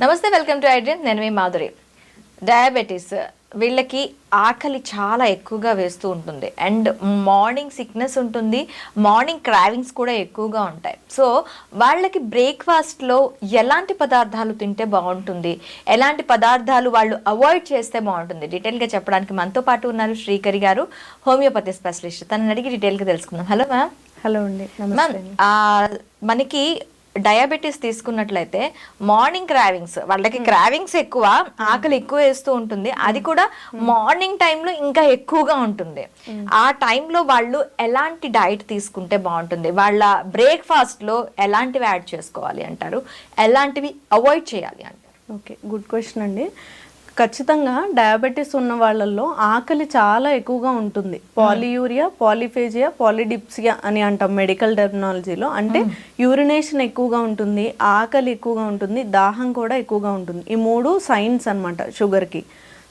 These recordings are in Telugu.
నమస్తే, వెల్కమ్ టు ఐడ్రీమ్. నేను మీ మాధురి. డయాబెటీస్ వీళ్ళకి ఆకలి చాలా ఎక్కువగా వేస్తూ ఉంటుంది అండ్ మార్నింగ్ సిక్నెస్ ఉంటుంది, మార్నింగ్ క్రావింగ్స్ కూడా ఎక్కువగా ఉంటాయి. సో వాళ్ళకి బ్రేక్ఫాస్ట్లో ఎలాంటి పదార్థాలు తింటే బాగుంటుంది, ఎలాంటి పదార్థాలు వాళ్ళు అవాయిడ్ చేస్తే బాగుంటుంది, డీటెయిల్గా చెప్పడానికి మనతో పాటు ఉన్నారు శ్రీకరి గారు, హోమియోపతి స్పెషలిస్ట్. తనని అడిగి డీటెయిల్గా తెలుసుకుందాం. Hello ma'am. హలో అండి, నమస్తే. మనకి డయాబెటీస్ తీసుకున్నట్లయితే మార్నింగ్ క్రావింగ్స్, వాళ్ళకి క్రావింగ్స్ ఎక్కువ, ఆకలి ఎక్కువ వేస్తూ ఉంటుంది, అది కూడా మార్నింగ్ టైంలో ఇంకా ఎక్కువగా ఉంటుంది. ఆ టైంలో వాళ్ళు ఎలాంటి డైట్ తీసుకుంటే బాగుంటుంది, వాళ్ళ బ్రేక్ఫాస్ట్ లో ఎలాంటివి యాడ్ చేసుకోవాలి అంటారు, ఎలాంటివి అవాయిడ్ చేయాలి అంటారు? ఓకే, గుడ్ క్వశ్చన్ అండి. ఖచ్చితంగా డయాబెటీస్ ఉన్న వాళ్ళల్లో ఆకలి చాలా ఎక్కువగా ఉంటుంది. పాలియూరియా, పాలిఫేజియా, పాలిడిప్సియా అని అంటాం మెడికల్ టెర్మినాలజీలో. అంటే యూరినేషన్ ఎక్కువగా ఉంటుంది, ఆకలి ఎక్కువగా ఉంటుంది, దాహం కూడా ఎక్కువగా ఉంటుంది. ఈ మూడు సైన్స్ అన్నమాట షుగర్కి.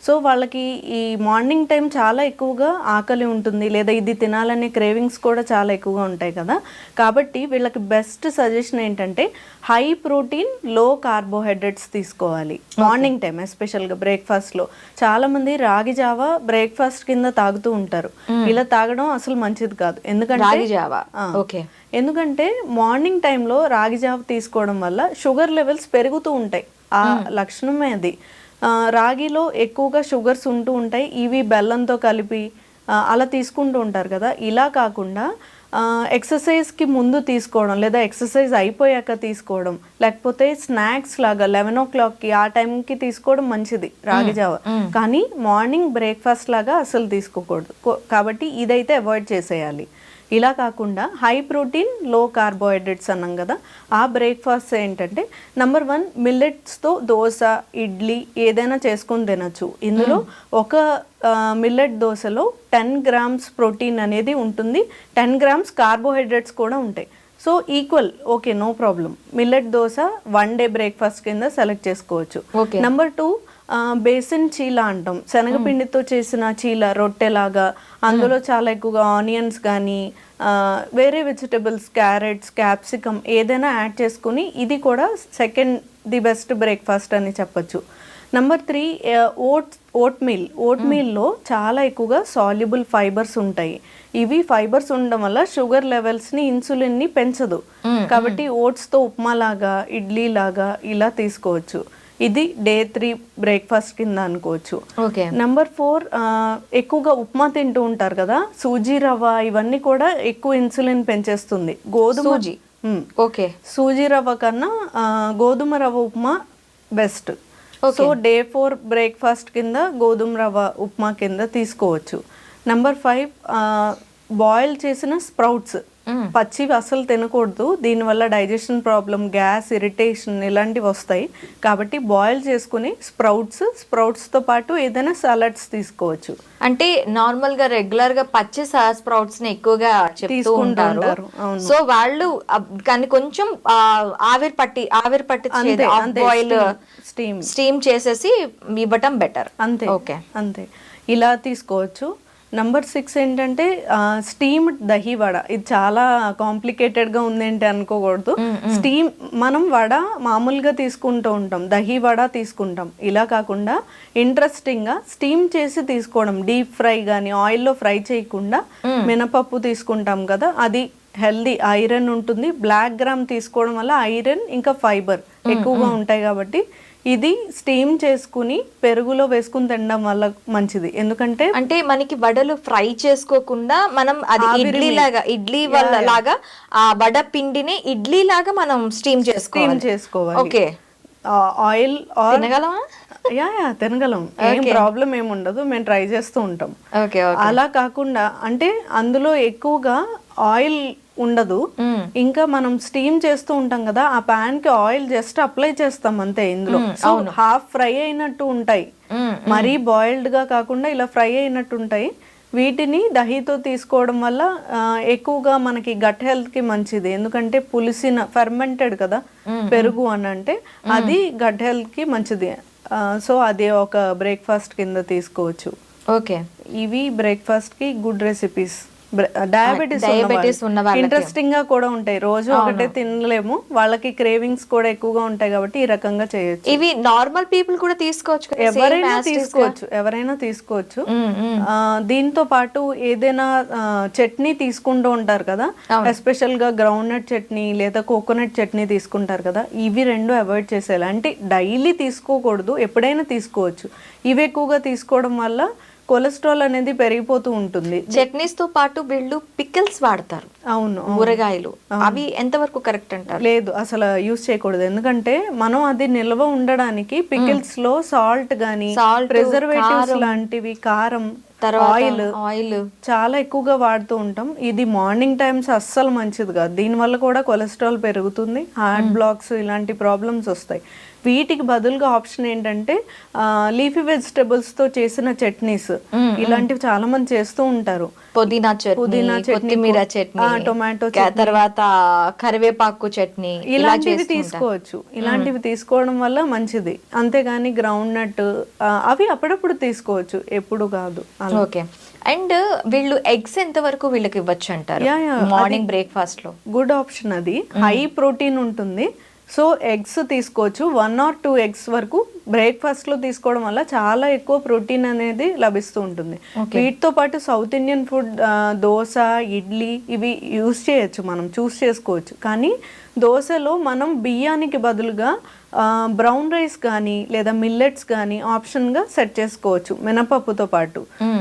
సో వాళ్ళకి ఈ మార్నింగ్ టైం చాలా ఎక్కువగా ఆకలి ఉంటుంది, లేదా ఇది తినాలనే క్రేవింగ్స్ కూడా చాలా ఎక్కువగా ఉంటాయి కదా. కాబట్టి వీళ్ళకి బెస్ట్ సజెషన్ ఏంటంటే హై ప్రోటీన్ లో కార్బోహైడ్రేట్స్ తీసుకోవాలి మార్నింగ్ టైం, ఎస్పెషల్గా బ్రేక్ఫాస్ట్లో. చాలామంది రాగి జావా బ్రేక్ఫాస్ట్ కింద తాగుతూ ఉంటారు. ఇలా తాగడం అసలు మంచిది కాదు. ఎందుకంటే మార్నింగ్ టైంలో రాగి జావ తీసుకోవడం వల్ల షుగర్ లెవెల్స్ పెరుగుతూ ఉంటాయి. ఆ లక్షణమే అది. రాగిలో ఎక్కువగా షుగర్స్ ఉంటూ ఉంటాయి, ఇవి బెల్లంతో కలిపి అలా తీసుకుంటూ ఉంటారు కదా. ఇలా కాకుండా ఎక్సర్సైజ్కి ముందు తీసుకోవడం, లేదా ఎక్సర్సైజ్ అయిపోయాక తీసుకోవడం, లేకపోతే స్నాక్స్ లాగా 11 o'clockకి ఆ టైంకి తీసుకోవడం మంచిది రాగి జావ. కానీ మార్నింగ్ బ్రేక్ఫాస్ట్ లాగా అసలు తీసుకోకూడదు. కాబట్టి ఇదైతే అవాయిడ్ చేసేయాలి. ఇలా కాకుండా హై ప్రోటీన్ లో కార్బోహైడ్రేట్స్ అన్నాం కదా, ఆ బ్రేక్ఫాస్ట్ ఏంటంటే నెంబర్ 1 మిల్లెట్స్తో దోశ, ఇడ్లీ ఏదైనా చేసుకొని తినచ్చు. ఇందులో ఒక మిల్లెట్ దోశలో 10 grams ప్రోటీన్ అనేది ఉంటుంది, 10 grams కార్బోహైడ్రేట్స్ కూడా ఉంటాయి. So equal, okay, no problem. Millet dosa 1 day breakfast కింద సెలెక్ట్ చేసుకోవచ్చు. నెంబర్ 2 బేసిన్ చీల అంటాం, శనగపిండితో చేసిన చీల, రొట్టెలాగా. అందులో చాలా ఎక్కువగా ఆనియన్స్ కానీ వేరే వెజిటబుల్స్, క్యారెట్స్, క్యాప్సికమ్ ఏదైనా యాడ్ చేసుకుని, ఇది కూడా సెకండ్ ది బెస్ట్ బ్రేక్ఫాస్ట్ అని చెప్పచ్చు. నెంబర్ 3 ఓట్ మీల్లో చాలా ఎక్కువగా సాల్యుబుల్ ఫైబర్స్ ఉంటాయి. ఇవి ఫైబర్స్ ఉండడం వల్ల షుగర్ లెవెల్స్ని, ఇన్సులిన్ని పెంచదు. కాబట్టి ఓట్స్తో ఉప్మా లాగా, ఇడ్లీ లాగా ఇలా తీసుకోవచ్చు. ఇది day 3 బ్రేక్ఫాస్ట్ కింద అనుకోవచ్చు. నెంబర్ 4 ఎక్కువగా ఉప్మా తింటూ ఉంటారు కదా, సూజీ రవ్వ ఇవన్నీ కూడా ఎక్కువ ఇన్సులిన్ పెంచేస్తుంది. సూజీ రవ్వ కన్నా గోధుమ రవ్వ upma best. So day 4 breakfast కింద గోధుమ రవ్వ ఉప్మా కింద తీసుకోవచ్చు. నెంబర్ 5 బాయిల్ చేసిన స్ప్రౌట్స్, పచ్చివి అసలు తినకూడదు. దీనివల్ల డైజెషన్ ప్రాబ్లం, గ్యాస్, ఇరిటేషన్ ఇలాంటివి వస్తాయి. కాబట్టి బాయిల్ చేసుకుని స్ప్రౌట్స్తో పాటు ఏదైనా సలాడ్స్ తీసుకోవచ్చు. అంటే నార్మల్ గా రెగ్యులర్ గా పచ్చి స్ప్రౌట్స్ ని ఎక్కువగా తీసుకుంటారు. సో వాళ్ళు కానీ కొంచెం ఆవిరి పట్టి బాయిల్ స్టీమ్ చేసేసి ఇవ్వటం బెటర్. అంతే, ఓకే, అంతే, ఇలా తీసుకోవచ్చు. నెంబర్ 6 ఏంటంటే స్టీమ్డ్ దహీ వడ. ఇది చాలా కాంప్లికేటెడ్గా ఉందేంటి అనుకోకూడదు. స్టీమ్, మనం వడ మామూలుగా తీసుకుంటూ ఉంటాం, దహీ వడ తీసుకుంటాం. ఇలా కాకుండా ఇంట్రెస్టింగ్గా స్టీమ్ చేసి తీసుకోవడం, డీప్ ఫ్రై కానీ ఆయిల్లో ఫ్రై చేయకుండా మినపప్పు తీసుకుంటాం కదా, అది హెల్దీ, ఐరన్ ఉంటుంది. బ్లాక్ గ్రామ్ తీసుకోవడం వల్ల ఐరన్ ఇంకా ఫైబర్ ఎక్కువగా ఉంటాయి. కాబట్టి ఇది స్టీమ్ చేసుకుని పెరుగులో వేసుకుని తినడం వల్ల మంచిది. ఎందుకంటే అంటే మనకి వడలు ఫ్రై చేసుకోకుండా మనం అది ఇడ్లీ లాగా ఆ వడ పిండిని ఇడ్లీ లాగా మనం స్టీమ్ చేసుకోవాలి. Okay, oil తినగలమా? తినగలం, ఏం ప్రాబ్లం ఏముండదు, మేము ట్రై చేస్తూ ఉంటాం. అలా కాకుండా అంటే అందులో ఎక్కువగా ఆయిల్ ఉండదు. ఇంకా మనం స్టీమ్ చేస్తూ ఉంటాం కదా, ఆ పాన్ కి ఆయిల్ జస్ట్ అప్లై చేస్తాం అంతే. ఇందులో హాఫ్ ఫ్రై అయినట్టు ఉంటాయి, మరీ బాయిల్డ్ గా కాకుండా ఇలా ఫ్రై అయినట్టు ఉంటాయి. వీటిని దహీతో తీసుకోవడం వల్ల ఎక్కువగా మనకి గట్ హెల్త్ కి మంచిది. ఎందుకంటే పులిసిన ఫెర్మెంటెడ్ కదా పెరుగు అని, అంటే అది గట్ హెల్త్ కి మంచిది. సో అది ఒక బ్రేక్ఫాస్ట్ కింద తీసుకోవచ్చు. ఓకే, ఇవి బ్రేక్ఫాస్ట్ కి గుడ్ రెసిపీస్. Diabetes ఉన్న వాళ్ళకి. ఇంట్రెస్టింగ్ గా కూడా ఉంటాయి, రోజు ఒకటే తినలేము, వాళ్ళకి క్రేవింగ్స్ కూడా ఎక్కువగా ఉంటాయి కాబట్టి ఈ రకంగా చేయొచ్చు. ఇవి నార్మల్ పీపుల్ కూడా తీసుకోవచ్చు కదా, same ఎవరైనా as it is గా? తీసుకోవచ్చు, ఎవరైనా తీసుకోవచ్చు. మ్మ్, మ్మ్. దీంతో పాటు ఏదైనా చట్నీ తీసుకుంటూ ఉంటారు కదా, ఎస్పెషల్ గా గ్రౌండ్ నట్ చట్నీ లేదా కోకోనట్ చట్నీ తీసుకుంటారు కదా, ఇవి రెండు అవాయిడ్ చేసేయాలి. అంటే డైలీ తీసుకోకూడదు, ఎప్పుడైనా తీసుకోవచ్చు. ఇవి ఎక్కువగా తీసుకోవడం వల్ల కొలెస్ట్రాల్ అనేది పెరిగిపోతూ ఉంటుంది. చట్నీస్ తో పాటు వీళ్ళు పికిల్స్ వాడతారు, అవును, ఊరగాయలు, అవి ఎంతవరకు కరెక్ట్ అంటారు? లేదు, అసలు యూస్ చేయకూడదు. ఎందుకంటే మనం అది నిల్వ ఉండడానికి పికిల్స్ లో సాల్ట్ గానీ, Salt, ప్రిజర్వేటివ్స్ లాంటివి, కారం, ఆయిల్ చాలా ఎక్కువగా వాడుతూ ఉంటాం. ఇది మార్నింగ్ టైమ్స్ అస్సలు మంచిది కాదు. దీనివల్ల కూడా కొలెస్ట్రాల్ పెరుగుతుంది, హార్ట్ బ్లాక్స్ ఇలాంటి ప్రాబ్లమ్స్ వస్తాయి. వీటికి బదులుగా ఆప్షన్ ఏంటంటే లీఫీ వెజిటబుల్స్ తో చేసిన చట్నీస్, ఇలాంటివి చాలా మంది చేస్తూ ఉంటారు. పుదీనా చట్నీ, కొత్తిమీర చట్నీ, టొమాటో తర్వాత కరివేపాకు చట్నీ, ఇలాంటివి తీసుకోవచ్చు. ఇలాంటివి తీసుకోవడం వల్ల మంచిది. అంతేగాని గ్రౌండ్ నట్ అవి అప్పుడప్పుడు తీసుకోవచ్చు, ఎప్పుడు కాదు. ఓకే. అండ్ వీళ్ళు ఎగ్స్ ఎంత వరకు వీళ్ళకి ఇవ్వచ్చు అంటారు మార్నింగ్ బ్రేక్ఫాస్ట్ లో? గుడ్ ఆప్షన్, అది హై ప్రోటీన్ ఉంటుంది. సో ఎగ్స్ తీసుకోవచ్చు, 1 or 2 ఎగ్స్ వరకు బ్రేక్ఫాస్ట్ లో తీసుకోవడం వల్ల చాలా ఎక్కువ ప్రోటీన్ అనేది లభిస్తూ ఉంటుంది. వీటితో పాటు south Indian food, dosa, idli, ఇవి యూస్ చేయొచ్చు, మనం చూస్ చేసుకోవచ్చు. కానీ దోశలో మనం బియ్యానికి బదులుగా బ్రౌన్ రైస్ కానీ లేదా మిల్లెట్స్ కానీ ఆప్షన్గా సెట్ చేసుకోవచ్చు మినపప్పుతో పాటు.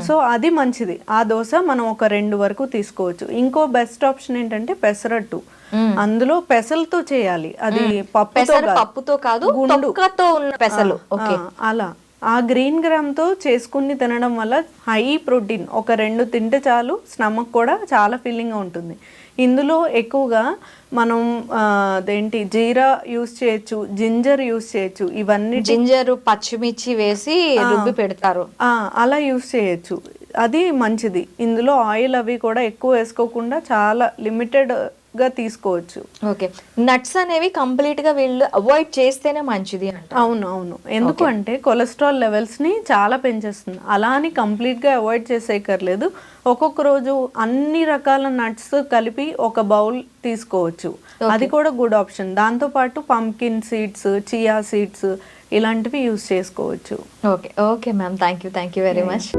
సో అది మంచిది. ఆ దోశ మనం ఒక 2 వరకు తీసుకోవచ్చు. ఇంకో బెస్ట్ ఆప్షన్ ఏంటంటే పెసరట్టు. అందులో పెసలతో చేయాలి, అది పప్పుతో కాదు, తొక్కతో ఉన్న పెసలు. అలా ఆ గ్రీన్ గ్రామ్ తో చేసుకుని తినడం వల్ల హై ప్రోటీన్, ఒక 2 తింటే చాలు, స్టమక్ కూడా చాలా ఫీలింగ్ ఉంటుంది. ఇందులో ఎక్కువగా మనం అదేంటి జీరా యూస్ చేయొచ్చు, జింజర్ యూస్ చేయొచ్చు. ఇవన్నీ జింజర్, పచ్చిమిర్చి వేసి రుబ్బి పెడతారు, అలా యూస్ చేయొచ్చు. అది మంచిది. ఇందులో ఆయిల్ అవి కూడా ఎక్కువ వేసుకోకుండా చాలా లిమిటెడ్ గా తీసుకోవచ్చు. ఓకే. నట్స్ అనేవి కంప్లీట్ గా వీళ్ళు అవాయిడ్ చేస్తేనే మంచిది అంట. అవును, అవును. ఎందుకంటే కొలెస్ట్రాల్ లెవెల్స్ ని చాలా పెంచేస్తుంది. అలా అని కంప్లీట్ గా అవాయిడ్ చేసేయక్కర్లేదు. ఒక్కొక్క రోజు అన్ని రకాల నట్స్ కలిపి ఒక బౌల్ తీసుకోవచ్చు, అది కూడా గుడ్ ఆప్షన్. దాంతో పాటు పంకిన్ సీడ్స్, చియా సీడ్స్ ఇలాంటివి యూస్ చేసుకోవచ్చు. Okay, okay ma'am, thank you very much.